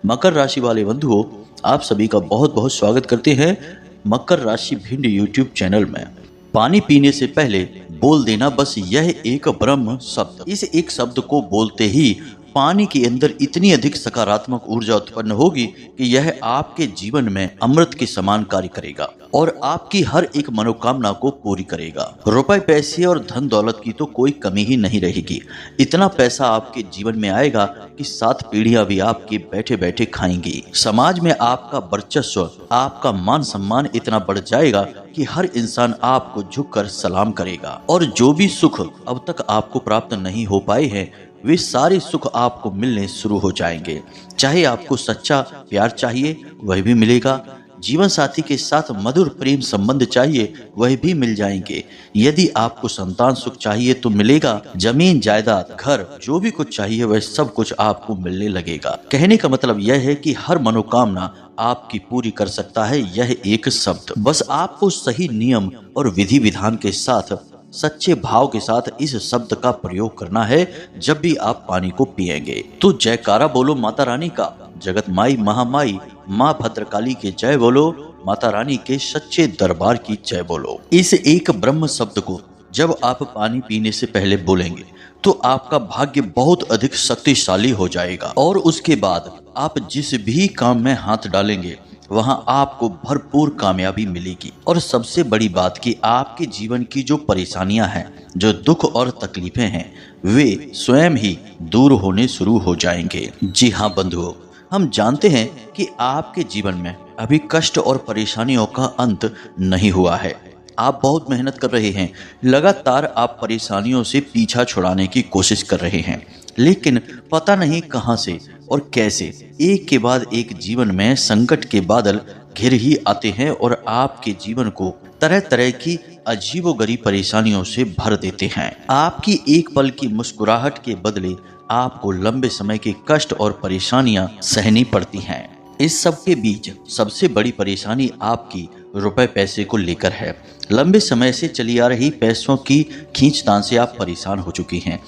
मकर राशि वाले बंधुओं, आप सभी का बहुत बहुत स्वागत करते हैं मकर राशि भिंड यूट्यूब चैनल में। पानी पीने से पहले बोल देना बस यह एक ब्रह्म शब्द। इस एक शब्द को बोलते ही पानी के अंदर इतनी अधिक सकारात्मक ऊर्जा उत्पन्न होगी कि यह आपके जीवन में अमृत के समान कार्य करेगा और आपकी हर एक मनोकामना को पूरी करेगा। रुपए पैसे और धन दौलत की तो कोई कमी ही नहीं रहेगी। इतना पैसा आपके जीवन में आएगा कि 7 पीढ़ियां भी आपके बैठे बैठे खाएंगी। समाज में आपका वर्चस्व, आपका मान सम्मान इतना बढ़ जाएगा कि हर इंसान आपको झुककर सलाम करेगा और जो भी सुख अब तक आपको प्राप्त नहीं हो पाए हैं वे सारे सुख आपको मिलने शुरू हो जाएंगे। चाहे आपको सच्चा प्यार चाहिए वह भी मिलेगा, जीवन साथी के साथ मधुर प्रेम संबंध चाहिए वह भी मिल जाएंगे। यदि आपको संतान सुख चाहिए तो मिलेगा, जमीन जायदाद घर जो भी कुछ चाहिए वह सब कुछ आपको मिलने लगेगा। कहने का मतलब यह है कि हर मनोकामना आपकी पूरी कर सकता है यह एक शब्द। बस आपको सही नियम और विधि विधान के साथ, सच्चे भाव के साथ इस शब्द का प्रयोग करना है जब भी आप पानी को पिएंगे। तो जयकारा बोलो माता रानी का, जगत माई महामाई माँ भद्रकाली के जय बोलो, माता रानी के सच्चे दरबार की जय बोलो। इस एक ब्रह्म शब्द को जब आप पानी पीने से पहले बोलेंगे तो आपका भाग्य बहुत अधिक शक्तिशाली हो जाएगा और उसके बाद आप जिस भी काम में हाथ डालेंगे वहां आपको भरपूर कामयाबी मिलेगी। और सबसे बड़ी बात कि आपके जीवन की जो परेशानियां हैं, जो दुख और तकलीफें हैं, वे स्वयं ही दूर होने शुरू हो जाएंगे। जी हाँ बंधुओं, हम जानते हैं कि आपके जीवन में अभी कष्ट और परेशानियों का अंत नहीं हुआ है। आप बहुत मेहनत कर रहे हैं, लगातार आप परेशानियों से पीछा छुड़ाने की कोशिश कर रहे हैं, लेकिन पता नहीं कहां से और कैसे एक के बाद एक जीवन में संकट के बादल घिर ही आते हैं और आपके जीवन को तरह तरह की अजीबोगरीब परेशानियों से भर देते हैं। आपकी एक पल की मुस्कुराहट के बदले आपको लंबे समय के कष्ट और परेशानियां सहनी पड़ती हैं। इस सब के बीच सबसे बड़ी परेशानी आपकी रुपए पैसे को लेकर है। लंबे समय से चली आ रही पैसों की खींचतान से आप परेशान हो चुकी हैं।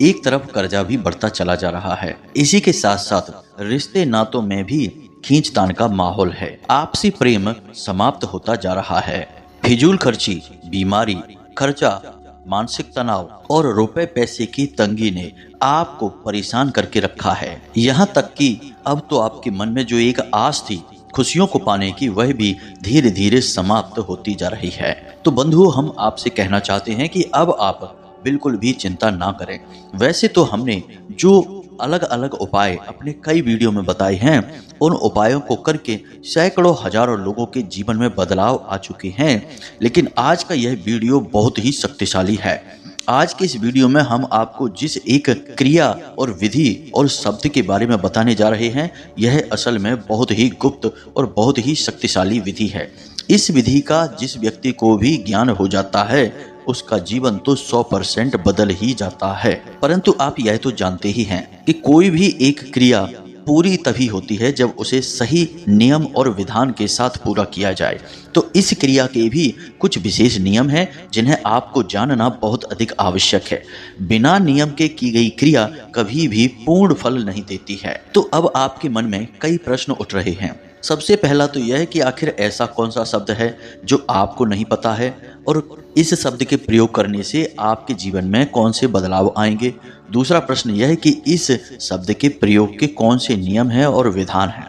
एक तरफ कर्जा भी बढ़ता चला जा रहा है, इसी के साथ साथ रिश्ते नातों में भी खींचतान का माहौल है। आपसी प्रेम समाप्त होता जा रहा है। फिजूल खर्ची, बीमारी, खर्चा, मानसिक तनाव और रुपए पैसे की तंगी ने आपको परेशान करके रखा है। यहाँ तक कि अब तो आपके मन में जो एक आस थी खुशियों को पाने की, वह भी धीरे धीरे समाप्त होती जा रही है। तो बंधुओं, हम आपसे कहना चाहते हैं कि अब आप बिल्कुल भी चिंता ना करें। वैसे तो हमने जो अलग अलग उपाय अपने कई वीडियो में बताए हैं, उन उपायों को करके सैकड़ों हजारों लोगों के जीवन में बदलाव आ चुके हैं, लेकिन आज का यह वीडियो बहुत ही शक्तिशाली है। आज के इस वीडियो में हम आपको जिस एक क्रिया और विधि और शब्द के बारे में बताने जा रहे हैं, यह असल में बहुत ही गुप्त और बहुत ही शक्तिशाली विधि है। इस विधि का जिस व्यक्ति को भी ज्ञान हो जाता है उसका जीवन तो 100% बदल ही जाता है। परंतु आप यह तो जानते ही हैं कि कोई भी एक क्रिया पूरी तभी होती है जब उसे सही नियम और विधान के साथ पूरा किया जाए। तो इस क्रिया के भी कुछ विशेष नियम हैं जिन्हें आपको जानना बहुत अधिक आवश्यक है। बिना नियम के की गई क्रिया कभी भी पूर्ण फल नहीं देती है। तो अब आपके मन में कई प्रश्न उठ रहे हैं। सबसे पहला तो यह है कि आखिर ऐसा कौन सा शब्द है जो आपको नहीं पता है और इस शब्द के प्रयोग करने से आपके जीवन में कौन से बदलाव आएंगे। दूसरा प्रश्न यह है कि इस शब्द के प्रयोग के कौन से नियम हैं और विधान हैं।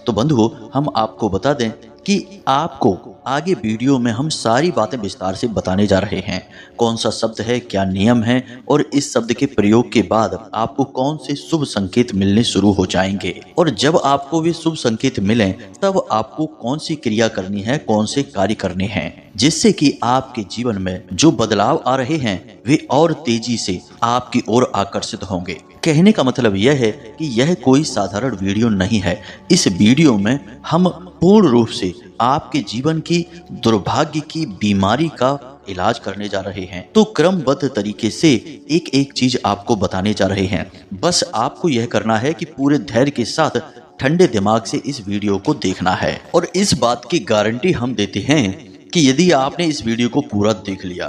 तो बंधुओं, हम आपको बता दें कि आपको आगे वीडियो में हम सारी बातें विस्तार से बताने जा रहे हैं। कौन सा शब्द है, क्या नियम है और इस शब्द के प्रयोग के बाद आपको कौन से शुभ संकेत मिलने शुरू हो जाएंगे, और जब आपको वे शुभ संकेत मिलें तब आपको कौन सी क्रिया करनी है, कौन से कार्य करने हैं, जिससे कि आपके जीवन में जो बदलाव आ रहे हैं वे और तेजी से आपकी ओर आकर्षित होंगे। कहने का मतलब यह है कि यह कोई साधारण वीडियो नहीं है। इस वीडियो में हम पूर्ण रूप से आपके जीवन की दुर्भाग्य की बीमारी का इलाज करने जा रहे हैं। तो क्रमबद्ध तरीके से एक एक चीज आपको बताने जा रहे हैं। बस आपको यह करना है कि पूरे धैर्य के साथ ठंडे दिमाग से इस वीडियो को देखना है। और इस बात की गारंटी हम देते हैं कि यदि आपने इस वीडियो को पूरा देख लिया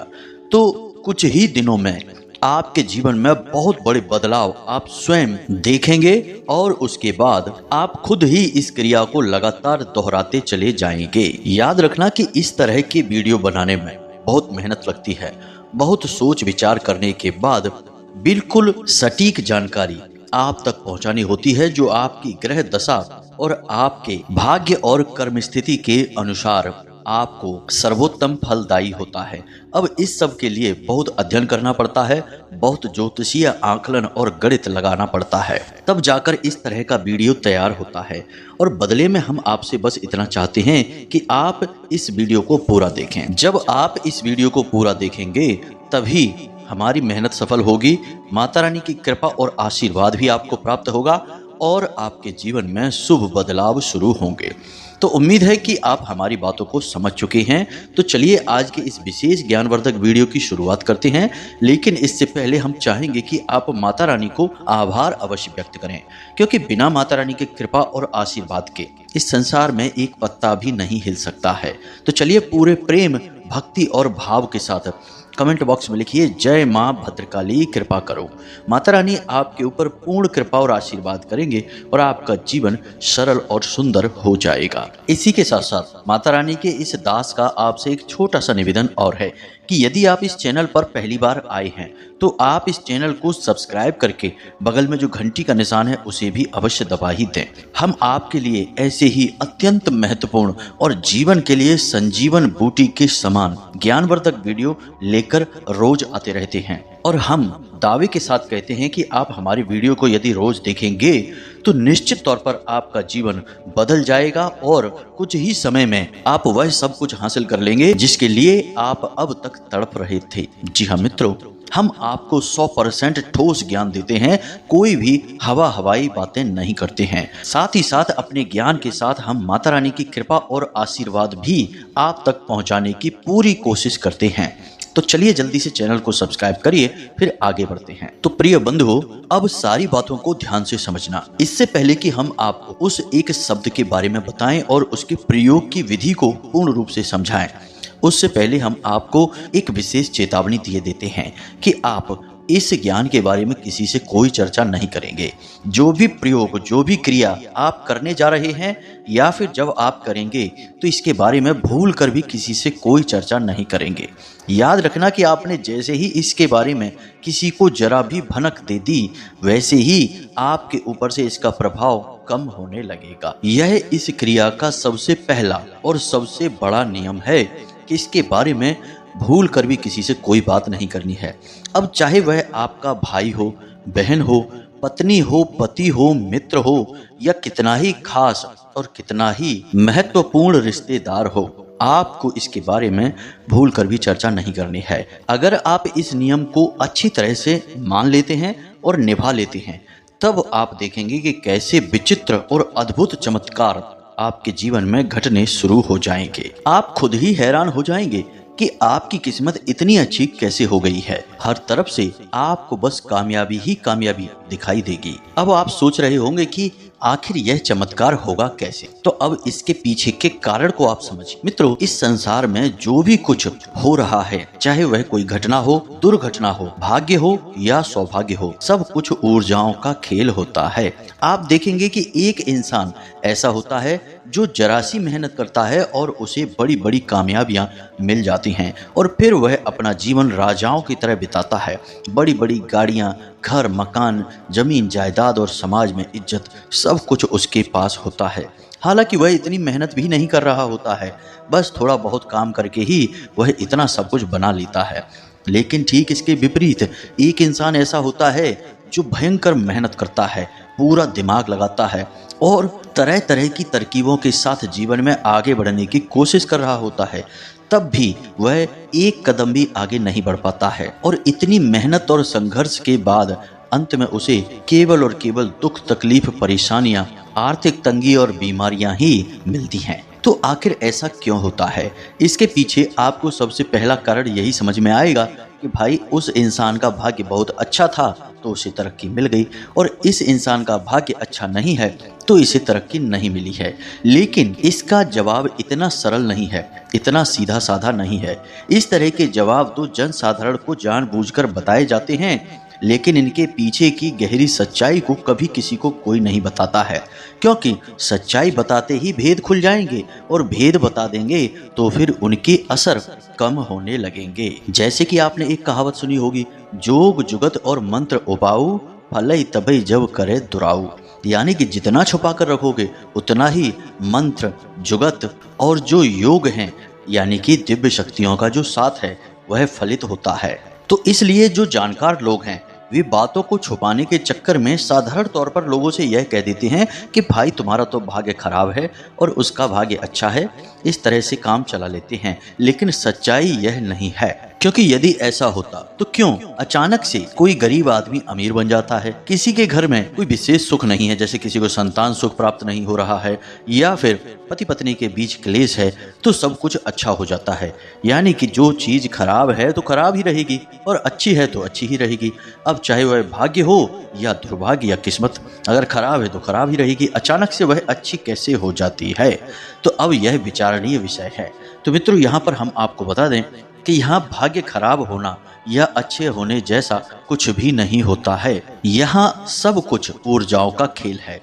तो कुछ ही दिनों में आपके जीवन में बहुत बड़े बदलाव आप स्वयं देखेंगे और उसके बाद आप खुद ही इस क्रिया को लगातार दोहराते चले जाएंगे। याद रखना कि इस तरह की वीडियो बनाने में बहुत मेहनत लगती है। बहुत सोच विचार करने के बाद बिल्कुल सटीक जानकारी आप तक पहुंचानी होती है, जो आपकी ग्रह दशा और आपके भाग्य और कर्म स्थिति के अनुसार आपको सर्वोत्तम फलदायी होता है। अब इस सब के लिए बहुत अध्ययन करना पड़ता है, बहुत ज्योतिषीय आकलन और गणित लगाना पड़ता है, तब जाकर इस तरह का वीडियो तैयार होता है। और बदले में हम आपसे बस इतना चाहते हैं कि आप इस वीडियो को पूरा देखें। जब आप इस वीडियो को पूरा देखेंगे तभी हमारी मेहनत सफल होगी, माता रानी की कृपा और आशीर्वाद भी आपको प्राप्त होगा और आपके जीवन में शुभ बदलाव शुरू होंगे। तो उम्मीद है कि आप हमारी बातों को समझ चुके हैं। तो चलिए आज के इस विशेष ज्ञानवर्धक वीडियो की शुरुआत करते हैं, लेकिन इससे पहले हम चाहेंगे कि आप माता रानी को आभार अवश्य व्यक्त करें, क्योंकि बिना माता रानी की कृपा और आशीर्वाद के इस संसार में एक पत्ता भी नहीं हिल सकता है। तो चलिए पूरे प्रेम, भक्ति और भाव के साथ कमेंट बॉक्स में लिखिए, जय माँ भद्रकाली कृपा करो। माता रानी आपके ऊपर पूर्ण कृपा और आशीर्वाद करेंगे और आपका जीवन सरल और सुंदर हो जाएगा। इसी के साथ साथ माता रानी के इस दास का आपसे एक छोटा सा निवेदन और है कि यदि आप इस चैनल पर पहली बार आए हैं तो आप इस चैनल को सब्सक्राइब करके बगल में जो घंटी का निशान है उसे भी अवश्य दबा ही दें। हम आपके लिए ऐसे ही अत्यंत महत्वपूर्ण और जीवन के लिए संजीवन बूटी के समान ज्ञानवर्धक वीडियो लेकर रोज आते रहते हैं। और हम दावे के साथ कहते हैं कि आप हमारी वीडियो को यदि रोज देखेंगे तो निश्चित तौर पर आपका जीवन बदल जाएगा और कुछ ही समय में आप वह सब कुछ हासिल कर लेंगे जिसके लिए आप अब तक तड़प रहे थे। जी हाँ मित्रों, हम आपको 100% ठोस ज्ञान देते हैं, कोई भी हवाई बातें नहीं करते हैं। साथ ही साथ अपने ज्ञान के साथ हम माता रानी की कृपा और आशीर्वाद भी आप तक पहुंचाने की पूरी कोशिश करते हैं। तो चलिए जल्दी से चैनल को सब्सक्राइब करिए, फिर आगे बढ़ते हैं। तो प्रिय बंधुओं, अब सारी बातों को ध्यान से समझना। इससे पहले कि हम आपको उस एक शब्द के बारे में बताएं और उसके प्रयोग की विधि को पूर्ण रूप से समझाएं, उससे पहले हम आपको एक विशेष चेतावनी दिए देते हैं कि आप इस ज्ञान के बारे में किसी से कोई चर्चा नहीं करेंगे। जो भी प्रयोग, जो भी क्रिया आप करने जा रहे हैं या फिर जब आप करेंगे तो इसके बारे में भूल कर भी किसी से कोई चर्चा नहीं करेंगे। याद रखना कि आपने जैसे ही इसके बारे में किसी को जरा भी भनक दे दी, वैसे ही आपके ऊपर से इसका प्रभाव कम होने लगेगा। यह इस क्रिया का सबसे पहला और सबसे बड़ा नियम है कि इसके बारे में भूल कर भी किसी से कोई बात नहीं करनी है। अब चाहे वह आपका भाई हो, बहन हो, पत्नी हो, पति हो, मित्र हो या कितना ही खास और कितना ही महत्वपूर्ण रिश्तेदार हो, आपको इसके बारे में भूल कर भी चर्चा नहीं करनी है। अगर आप इस नियम को अच्छी तरह से मान लेते हैं और निभा लेते हैं, तब आप देखेंगे कि कैसे विचित्र और अद्भुत चमत्कार आपके जीवन में घटने शुरू हो जाएंगे। आप खुद ही हैरान हो जाएंगे कि आपकी किस्मत इतनी अच्छी कैसे हो गई है। हर तरफ से आपको बस कामयाबी ही कामयाबी दिखाई देगी। अब आप सोच रहे होंगे कि आखिर यह चमत्कार होगा कैसे, तो अब इसके पीछे के कारण को आप समझिए। मित्रों, इस संसार में जो भी कुछ हो रहा है, चाहे वह कोई घटना हो, दुर्घटना हो, भाग्य हो या सौभाग्य हो, सब कुछ ऊर्जाओं का खेल होता है। आप देखेंगे कि एक इंसान ऐसा होता है जो जरा सी मेहनत करता है और उसे बड़ी बड़ी कामयाबियां मिल जाती हैं और फिर वह अपना जीवन राजाओं की तरह बिताता है। बड़ी बड़ी गाड़ियां, घर, मकान, जमीन जायदाद और समाज में इज्जत, सब कुछ उसके पास होता है। हालांकि वह इतनी मेहनत भी नहीं कर रहा होता है, बस थोड़ा बहुत काम करके ही वह इतना सब कुछ बना लेता है। लेकिन ठीक इसके विपरीत एक इंसान ऐसा होता है जो भयंकर मेहनत करता है, पूरा दिमाग लगाता है और तरह तरह की तरकीबों के साथ जीवन में आगे बढ़ने की कोशिश कर रहा होता है, तब भी वह एक कदम भी आगे नहीं बढ़ पाता है। और इतनी मेहनत और संघर्ष के बाद अंत में उसे केवल और केवल दुख, तकलीफ, परेशानियां, आर्थिक तंगी और बीमारियां ही मिलती हैं। तो आखिर ऐसा क्यों होता है? इसके पीछे आपको सबसे पहला कारण यही समझ में आएगा कि भाई उस इंसान का भाग्य बहुत अच्छा था तो उसे तरक्की मिल गई, और इस इंसान का भाग्य अच्छा नहीं है तो इसे तरक्की नहीं मिली है। लेकिन इसका जवाब इतना सरल नहीं है, इतना सीधा साधा नहीं है। इस तरह के जवाब तो जनसाधारण को जानबूझकर बताए जाते हैं, लेकिन इनके पीछे की गहरी सच्चाई को कभी किसी को कोई नहीं बताता है, क्योंकि सच्चाई बताते ही भेद खुल जाएंगे, और भेद बता देंगे तो फिर उनके असर कम होने लगेंगे। जैसे कि आपने एक कहावत सुनी होगी, जोग जुगत और मंत्र उपाऊ, फलई तबई जब करे दुराऊ। यानी कि जितना छुपा कर रखोगे उतना ही मंत्र, जुगत और जो योग हैं यानी कि दिव्य शक्तियों का जो साथ है वह फलित होता है। तो इसलिए जो जानकार लोग हैं वे बातों को छुपाने के चक्कर में साधारण तौर पर लोगों से यह कह देते हैं कि भाई तुम्हारा तो भाग्य खराब है और उसका भाग्य अच्छा है, इस तरह से काम चला लेते हैं। लेकिन सच्चाई यह नहीं है, क्योंकि यदि ऐसा होता तो क्यों अचानक से कोई गरीब आदमी अमीर बन जाता है। किसी के घर में कोई विशेष सुख नहीं है, जैसे किसी को संतान सुख प्राप्त नहीं हो रहा है या फिर पति पत्नी के बीच क्लेश है, तो सब कुछ अच्छा हो जाता है। यानी कि जो चीज खराब है तो खराब ही रहेगी और अच्छी है तो अच्छी ही रहेगी। अब चाहे वह भाग्य हो या दुर्भाग्य या किस्मत, अगर खराब है तो खराब ही रहेगी। अचानक से वह अच्छी कैसे हो जाती है? तो अब यह विचारणीय विषय है। तो मित्रों, यहाँ पर हम आपको बता दें कि यहाँ भाग्य खराब होना या अच्छे होने जैसा कुछ भी नहीं होता है। यहाँ सब कुछ ऊर्जाओं का खेल है।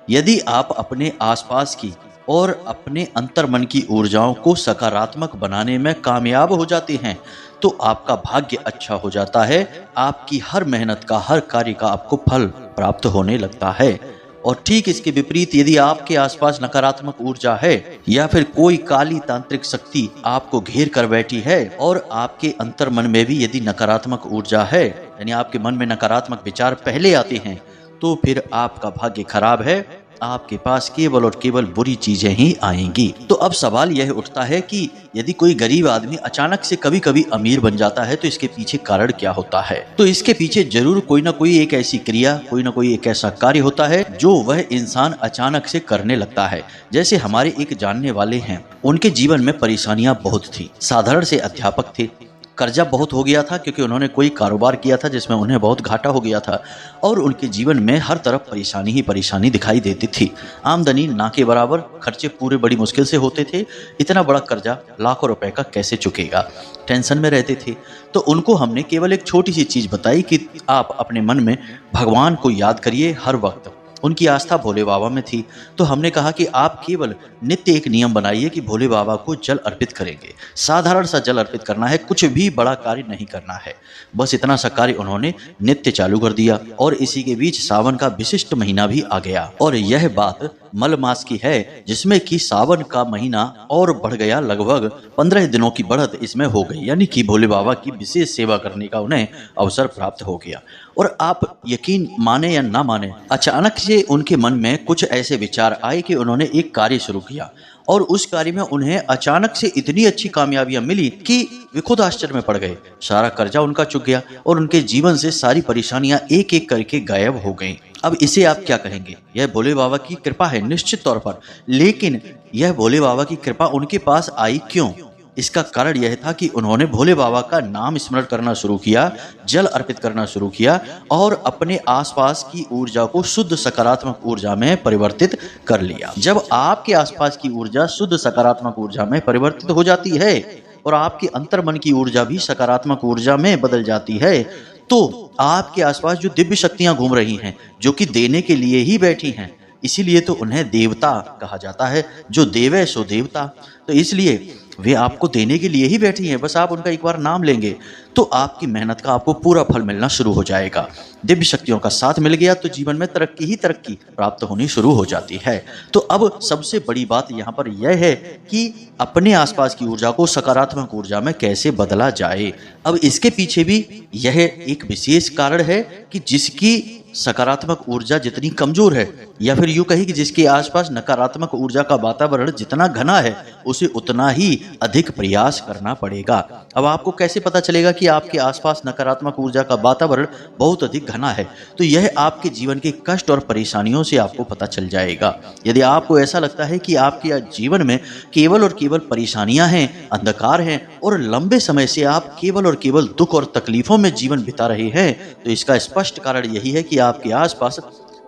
यदि आप अपने आसपास की और अपने अंतर्मन की ऊर्जाओं को सकारात्मक बनाने में कामयाब हो जाते हैं तो आपका भाग्य अच्छा हो जाता है। आपकी हर मेहनत का, हर कार्य का आपको फल प्राप्त होने लगता है। और ठीक इसके विपरीत यदि आपके आसपास नकारात्मक ऊर्जा है या फिर कोई काली तांत्रिक शक्ति आपको घेर कर बैठी है और आपके अंतर्मन में भी यदि नकारात्मक ऊर्जा है, यानी आपके मन में नकारात्मक विचार पहले आते हैं, तो फिर आपका भाग्य खराब है। आपके पास केवल और केवल बुरी चीजें ही आएंगी। तो अब सवाल यह उठता है कि यदि कोई गरीब आदमी अचानक से कभी कभी अमीर बन जाता है तो इसके पीछे कारण क्या होता है? तो इसके पीछे जरूर कोई ना कोई एक ऐसी क्रिया, कोई ना कोई एक ऐसा कार्य होता है जो वह इंसान अचानक से करने लगता है। जैसे हमारे एक जानने वाले हैं, उनके जीवन में परेशानियां बहुत थी। साधारण से अध्यापक थे, कर्जा बहुत हो गया था क्योंकि उन्होंने कोई कारोबार किया था जिसमें उन्हें बहुत घाटा हो गया था और उनके जीवन में हर तरफ परेशानी ही परेशानी दिखाई देती थी। आमदनी ना के बराबर, खर्चे पूरे बड़ी मुश्किल से होते थे। इतना बड़ा कर्जा लाखों रुपए का कैसे चुकेगा, टेंशन में रहते थे। तो उनको हमने केवल एक छोटी सी चीज़ बताई कि आप अपने मन में भगवान को याद करिए हर वक्त। उनकी आस्था भोले बाबा में थी, तो हमने कहा कि आप केवल नित्य एक नियम बनाइए कि भोले बाबा को जल अर्पित करेंगे। साधारण सा जल अर्पित करना है, कुछ भी बड़ा कार्य नहीं करना है। बस इतना सा कार्य उन्होंने नित्य चालू कर दिया और इसी के बीच सावन का विशिष्ट महीना भी आ गया। और यह बात मल मास की है, जिसमें कि सावन का महीना और बढ़ गया। लगभग 15 दिनों की बढ़त इसमें हो गई, यानी कि भोले बाबा की विशेष सेवा करने का उन्हें अवसर प्राप्त हो गया। और आप यकीन माने या ना माने, अचानक से उनके मन में कुछ ऐसे विचार आए कि उन्होंने एक कार्य शुरू किया और उस कार्य में उन्हें अचानक से इतनी अच्छी कामयाबियां मिली कि वे खुद आश्चर्य में पड़ गए। सारा कर्जा उनका चुक गया और उनके जीवन से सारी परेशानियां एक एक करके गायब हो गईं। अब इसे आप क्या कहेंगे? यह भोले बाबा की कृपा है निश्चित तौर पर, लेकिन यह भोले बाबा की कृपा उनके पास आई क्यों? इसका कारण यह था कि उन्होंने भोले बाबा का नाम स्मरण करना शुरू किया, जल अर्पित करना शुरू किया और अपने आसपास की ऊर्जा को शुद्ध सकारात्मक ऊर्जा में परिवर्तित कर लिया। जब आपके आसपास की ऊर्जा शुद्ध सकारात्मक ऊर्जा में परिवर्तित हो जाती है और आपके अंतर्मन की ऊर्जा भी सकारात्मक ऊर्जा में बदल जाती है, तो आपके आसपास जो दिव्य शक्तियां घूम रही हैं, जो कि देने के लिए ही बैठी हैं, इसीलिए तो उन्हें देवता कहा जाता है। जो देवे सो देवता, तो इसलिए वे आपको देने के लिए ही बैठी हैं। बस आप उनका एक बार नाम लेंगे तो आपकी मेहनत का आपको पूरा फल मिलना शुरू हो जाएगा। दिव्य शक्तियों का साथ मिल गया तो जीवन में तरक्की ही तरक्की प्राप्त होनी शुरू हो जाती है। तो अब सबसे बड़ी बात यहाँ पर यह है कि अपने आसपास की ऊर्जा को सकारात्मक ऊर्जा में कैसे बदला जाए। अब इसके पीछे भी यह एक विशेष कारण है कि जिसकी सकारात्मक ऊर्जा जितनी कमजोर है, या फिर यूं कही कि जिसके आसपास नकारात्मक ऊर्जा का वातावरण जितना घना है, उसे उतना ही अधिक प्रयास करना पड़ेगा। अब आपको कैसे पता चलेगा कि आपके आसपास नकारात्मक ऊर्जा का वातावरण बहुत अधिक घना है? तो यह आपके जीवन के कष्ट और परेशानियों से आपको पता चल जाएगा। यदि आपको ऐसा लगता है कि आपके जीवन में केवल और केवल परेशानियां हैं, अंधकार हैं और लंबे समय से आप केवल और केवल दुख और तकलीफों में जीवन बिता रहे हैं, तो इसका स्पष्ट कारण यही है कि आपके आसपास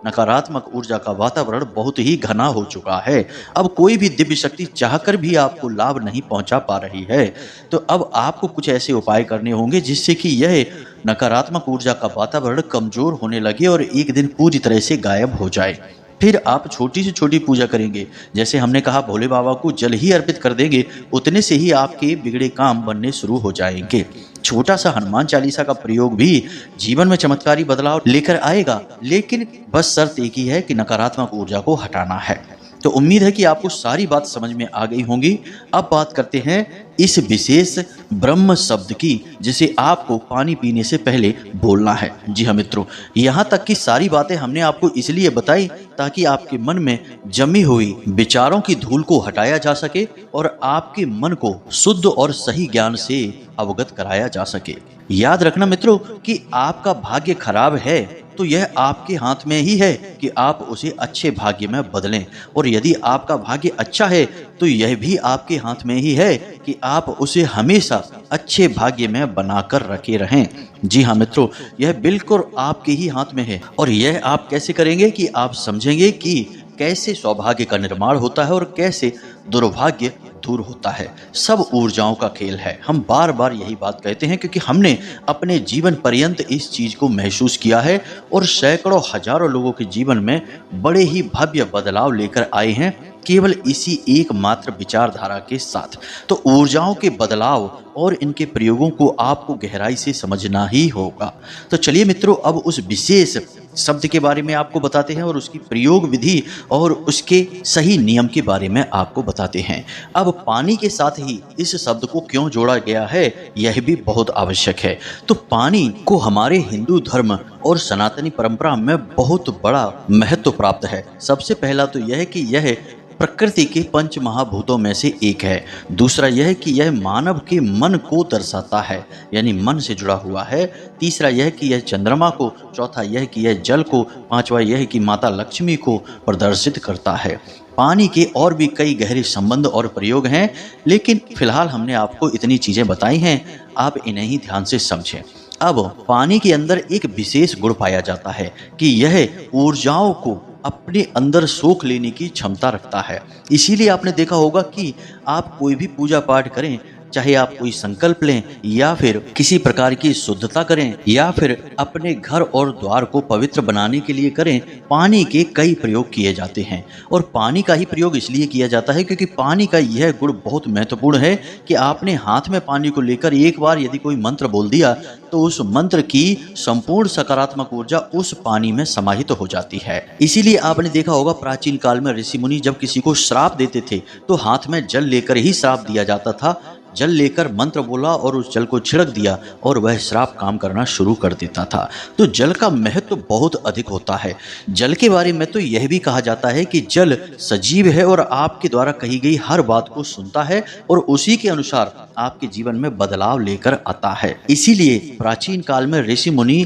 नकारात्मक ऊर्जा का वातावरण बहुत ही घना हो चुका है। अब कोई भी दिव्य शक्ति चाहकर भी आपको लाभ नहीं पहुंचा पा रही है। तो अब आपको कुछ ऐसे उपाय करने होंगे जिससे कि यह नकारात्मक ऊर्जा का वातावरण कमजोर होने लगे और एक दिन पूरी तरह से गायब हो जाए। फिर आप छोटी से छोटी पूजा करेंगे, जैसे हमने कहा भोले बाबा को जल ही अर्पित कर देंगे, उतने से ही आपके बिगड़े काम बनने शुरू हो जाएंगे। छोटा सा हनुमान चालीसा का प्रयोग भी जीवन में चमत्कारी बदलाव लेकर आएगा, लेकिन बस शर्त एक ही है कि नकारात्मक ऊर्जा को हटाना है। तो उम्मीद है कि आपको सारी बात समझ में आ गई होंगी। अब बात करते हैं इस विशेष ब्रह्म शब्द की, जिसे आपको पानी पीने से पहले बोलना है। जी हाँ मित्रों, यहाँ तक की सारी बातें हमने आपको इसलिए बताई ताकि आपके मन में जमी हुई विचारों की धूल को हटाया जा सके और आपके मन को शुद्ध और सही ज्ञान से अवगत कराया जा सके। याद रखना मित्रों कि आपका भाग्य खराब है तो यह आपके हाथ में ही है कि आप उसे अच्छे भाग्य में बदलें, और यदि आपका भाग्य अच्छा है तो यह भी आपके हाथ में ही है कि आप उसे हमेशा अच्छे भाग्य में बनाकर रखे रहें। जी हाँ मित्रों, यह बिल्कुल आपके ही हाथ में है। और यह आप कैसे करेंगे कि आप समझेंगे कि कैसे सौभाग्य का निर्माण होता है और कैसे दुर्भाग्य दूर होता है। सब ऊर्जाओं का खेल है। हम बार बार यही बात कहते हैं क्योंकि हमने अपने जीवन पर्यंत इस चीज को महसूस किया है और सैकड़ों हजारों लोगों के जीवन में बड़े ही भव्य बदलाव लेकर आए हैं केवल इसी एकमात्र विचारधारा के साथ। तो ऊर्जाओं के बदलाव और इनके प्रयोगों को आपको गहराई से समझना ही होगा। तो चलिए मित्रों, अब उस विशेष शब्द के बारे में आपको बताते हैं और उसकी प्रयोग विधि और उसके सही नियम के बारे में आपको बताते हैं। अब पानी के साथ ही इस शब्द को क्यों जोड़ा गया है यह भी बहुत आवश्यक है। तो पानी को हमारे हिंदू धर्म और सनातनी परंपरा में बहुत बड़ा महत्व प्राप्त है। सबसे पहला तो यह है कि यह प्रकृति के पंच महाभूतों में से एक है। दूसरा यह है कि यह मानव के मन को दर्शाता है, यानी मन से जुड़ा हुआ है। तीसरा यह कि यह चंद्रमा को, चौथा यह कि यह जल को, पांचवा यह कि माता लक्ष्मी को प्रदर्शित करता है। पानी के और भी कई गहरे संबंध और प्रयोग हैं, लेकिन फिलहाल हमने आपको इतनी चीजें बताई हैं, आप इन्हें ही ध्यान से समझें। अब पानी के अंदर एक विशेष गुण पाया जाता है कि यह ऊर्जाओं को अपने अंदर सोख लेने की क्षमता रखता है। इसीलिए आपने देखा होगा कि आप कोई भी पूजा पाठ करें, चाहे आप कोई संकल्प लें या फिर किसी प्रकार की शुद्धता करें या फिर अपने घर और द्वार को पवित्र बनाने के लिए करें, पानी के कई प्रयोग किए जाते हैं। और पानी का ही प्रयोग इसलिए किया जाता है क्योंकि पानी का यह गुण बहुत महत्वपूर्ण है कि आपने हाथ में पानी को लेकर एक बार यदि कोई मंत्र बोल दिया तो उस मंत्र की संपूर्ण सकारात्मक ऊर्जा उस पानी में समाहित हो जाती है। इसीलिए आपने देखा होगा प्राचीन काल में ऋषि मुनि जब किसी को श्राप देते थे तो हाथ में जल लेकर ही श्राप दिया जाता था। जल लेकर मंत्र बोला और उस जल को छिड़क दिया और वह श्राप काम करना शुरू कर देता था। तो जल का महत्व बहुत अधिक होता है। जल के बारे में तो यह भी कहा जाता है कि जल सजीव है और आपके द्वारा कही गई हर बात को सुनता है और उसी के अनुसार आपके जीवन में बदलाव लेकर आता है। इसीलिए प्राचीन काल में ऋषि मुनि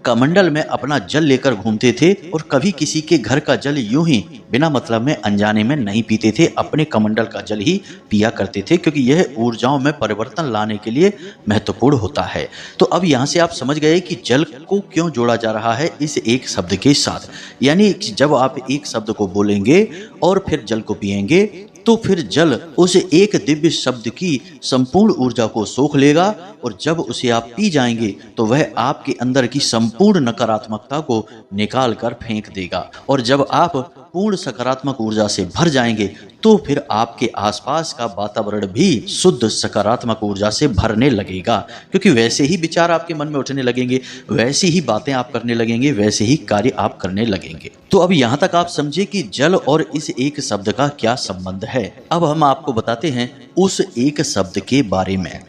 कमंडल में अपना जल लेकर घूमते थे और कभी किसी के घर का जल यूं ही बिना मतलब में अनजाने में नहीं पीते थे, अपने कमंडल का जल ही पिया करते थे क्योंकि यह ऊर्जाओं में परिवर्तन लाने के लिए महत्वपूर्ण होता है। तो अब यहाँ से आप समझ गए कि जल को क्यों जोड़ा जा रहा है इस एक शब्द के साथ। यानी जब आप एक शब्द को बोलेंगे और फिर जल को पिएंगे तो फिर जल उस एक दिव्य शब्द की संपूर्ण ऊर्जा को सोख लेगा और जब उसे आप पी जाएंगे तो वह आपके अंदर की संपूर्ण नकारात्मकता को निकाल कर फेंक देगा। और जब आप पूर्ण सकारात्मक ऊर्जा से भर जाएंगे तो फिर आपके आसपास का वातावरण भी शुद्ध सकारात्मक ऊर्जा से भरने लगेगा, क्योंकि वैसे ही विचार आपके मन में उठने लगेंगे, वैसी ही बातें आप करने लगेंगे, वैसे ही कार्य आप करने लगेंगे। तो अब यहाँ तक आप समझे कि जल और इस एक शब्द का क्या संबंध है। अब हम आपको बताते हैं उस एक शब्द के बारे में।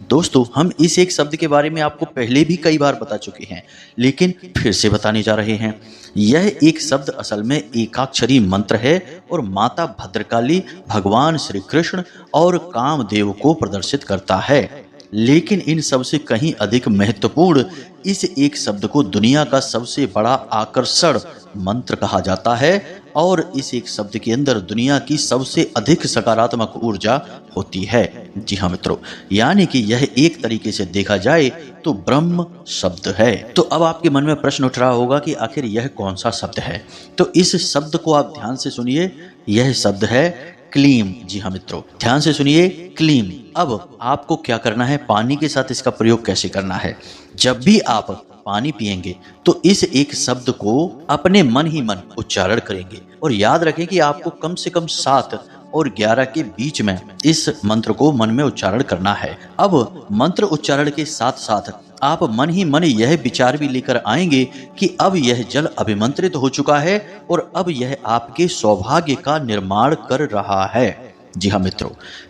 दोस्तों, हम इस एक शब्द के बारे में आपको पहले भी कई बार बता चुके हैं, लेकिन फिर से बताने जा रहे हैं। यह एक शब्द असल में एकाक्षरी मंत्र है और माता भद्रकाली, भगवान श्री कृष्ण और कामदेव को प्रदर्शित करता है। लेकिन इन सबसे कहीं अधिक महत्वपूर्ण इस एक शब्द को दुनिया का सबसे बड़ा आकर्षण मंत्र कहा जाता है और इस एक शब्द के अंदर दुनिया की सबसे अधिक सकारात्मक ऊर्जा होती है। जी हाँ मित्रों, यानी कि यह एक तरीके से देखा जाए तो ब्रह्म शब्द है। तो अब आपके मन में प्रश्न उठ रहा होगा कि आखिर यह कौन सा शब्द है। तो इस शब्द को आप ध्यान से सुनिए, यह शब्द है क्लीम। जी हाँ मित्रों, ध्यान से सुनिए, क्लीम। अब आपको क्या करना है, पानी के साथ इसका प्रयोग कैसे करना है। जब भी आप पानी पिएंगे तो इस एक शब्द को अपने मन ही मन उच्चारण करेंगे और याद रखें कि आपको कम से कम 7 और 11 के बीच में इस मंत्र को मन में उच्चारण करना है। अब मंत्र उच्चारण के साथ साथ आप मन ही मन यह विचार भी लेकर आएंगे कि अब यह जल अभिमंत्रित हो चुका है और अब यह आपके सौभाग्य का निर्माण कर रहा है। जी हाँ मित्रों,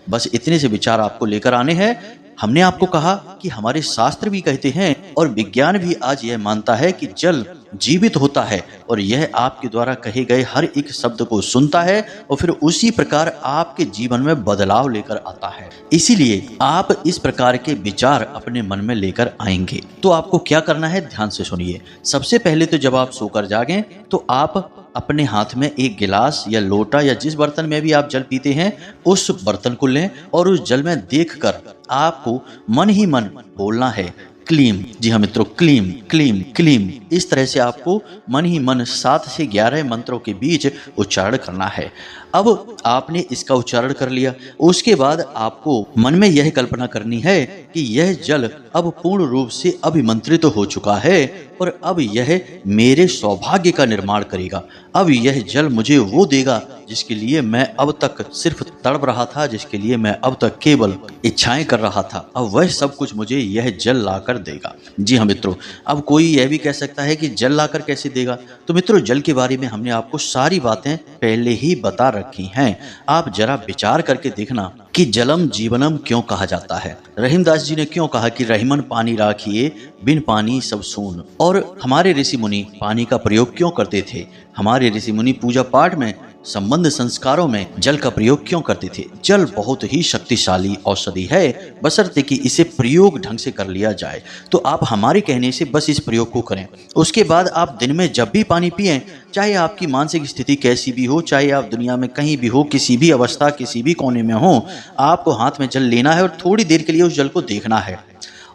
बस इतने से विचार आपको लेकर आने हैं। हमने आपको कहा कि हमारे शास्त्र भी कहते हैं और विज्ञान भी आज यह मानता है कि जल जीवित होता है और यह आपके द्वारा कहे गए हर एक शब्द को सुनता है और फिर उसी प्रकार आपके जीवन में बदलाव लेकर आता है। इसीलिए आप इस प्रकार के विचार अपने मन में लेकर आएंगे। तो आपको क्या करना है, ध्यान से सुनिए। सबसे पहले तो जब आप सोकर जागें तो आप अपने हाथ में एक गिलास या लोटा या जिस बर्तन में भी आप जल पीते हैं उस बर्तन को लें और उस जल में देखकर आपको मन ही मन बोलना है क्लीम। जी हाँ मित्रों, क्लीम क्लीम क्लीम। इस तरह से आपको मन ही मन 7 से 11 मंत्रों के बीच उच्चारण करना है। अब आपने इसका उच्चारण कर लिया, उसके बाद आपको मन में यह कल्पना करनी है कि यह जल अब पूर्ण रूप से अभिमंत्रित हो चुका है और अब यह मेरे सौभाग्य का निर्माण करेगा। अब यह जल मुझे वो देगा जिसके लिए मैं अब तक सिर्फ तड़प रहा था, जिसके लिए मैं अब तक केवल इच्छाएं कर रहा था, अब वह सब कुछ मुझे यह जल लाकर देगा। जी हाँ मित्रों, अब कोई यह भी कह सकता है कि जल लाकर कैसे देगा। तो मित्रों, जल के बारे में हमने आपको सारी बातें पहले ही बता रखी हैं। आप जरा विचार करके देखना कि जलम जीवनम क्यों कहा जाता है। रहीमदास जी ने क्यों कहा कि रहीमन पानी राखिए, बिन पानी सब सून। और हमारे ऋषि मुनि पानी का प्रयोग क्यों करते थे। हमारे ऋषि मुनि पूजा पाठ में, संबंध संस्कारों में जल का प्रयोग क्यों करते थे। जल बहुत ही शक्तिशाली औषधि है, बशर्ते कि इसे प्रयोग ढंग से कर लिया जाए। तो आप हमारे कहने से बस इस प्रयोग को करें। उसके बाद आप दिन में जब भी पानी पिएं, चाहे आपकी मानसिक स्थिति कैसी भी हो, चाहे आप दुनिया में कहीं भी हो, किसी भी अवस्था, किसी भी कोने में हो, आपको हाथ में जल लेना है और थोड़ी देर के लिए उस जल को देखना है।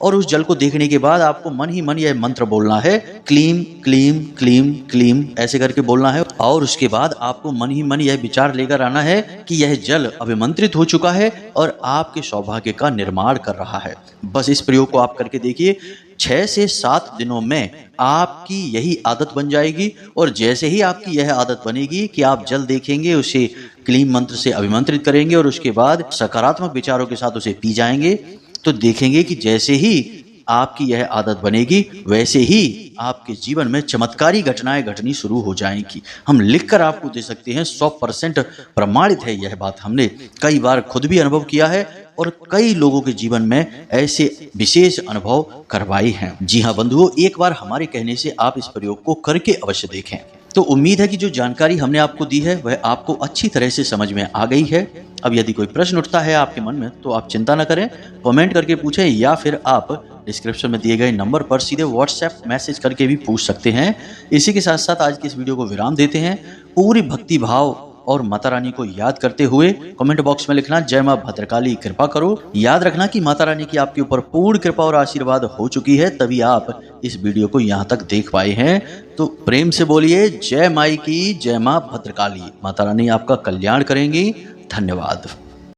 और उस जल को देखने के बाद आपको मन ही मन यह मंत्र बोलना है, क्लीम क्लीम क्लीम क्लीम, ऐसे करके बोलना है। और उसके बाद आपको मन ही मन यह विचार लेकर आना है कि यह जल अभिमंत्रित हो चुका है और आपके सौभाग्य का निर्माण कर रहा है। बस इस प्रयोग को आप करके देखिए। 6 से 7 दिनों में आपकी यही आदत बन जाएगी और जैसे ही आपकी यह आदत बनेगी कि आप जल देखेंगे, उसे क्लीम मंत्र से अभिमंत्रित करेंगे और उसके बाद सकारात्मक विचारों के साथ उसे पी जाएंगे, तो देखेंगे कि जैसे ही आपकी यह आदत बनेगी वैसे ही आपके जीवन में चमत्कारी घटनाएं घटनी शुरू हो जाएंगी। हम लिखकर आपको दे सकते हैं, 100% प्रमाणित है यह बात। हमने कई बार खुद भी अनुभव किया है और कई लोगों के जीवन में ऐसे विशेष अनुभव करवाए हैं। जी हाँ बंधुओं, एक बार हमारे कहने से आप इस प्रयोग को करके अवश्य देखें। तो उम्मीद है कि जो जानकारी हमने आपको दी है वह आपको अच्छी तरह से समझ में आ गई है। अब यदि कोई प्रश्न उठता है आपके मन में तो आप चिंता न करें, कमेंट करके पूछें या फिर आप डिस्क्रिप्शन में दिए गए नंबर पर सीधे व्हाट्सएप मैसेज करके भी पूछ सकते हैं। इसी के साथ साथ आज की इस वीडियो को विराम देते हैं। पूरी भक्ति भाव और माता रानी को याद करते हुए कमेंट बॉक्स में लिखना, जय मां भद्रकाली कृपा करो। याद रखना कि माता रानी की आपके ऊपर पूर्ण कृपा और आशीर्वाद हो चुकी है, तभी आप इस वीडियो को यहाँ तक देख पाए हैं। तो प्रेम से बोलिए जय माई की, जय मां भद्रकाली। माता रानी आपका कल्याण करेंगी। धन्यवाद।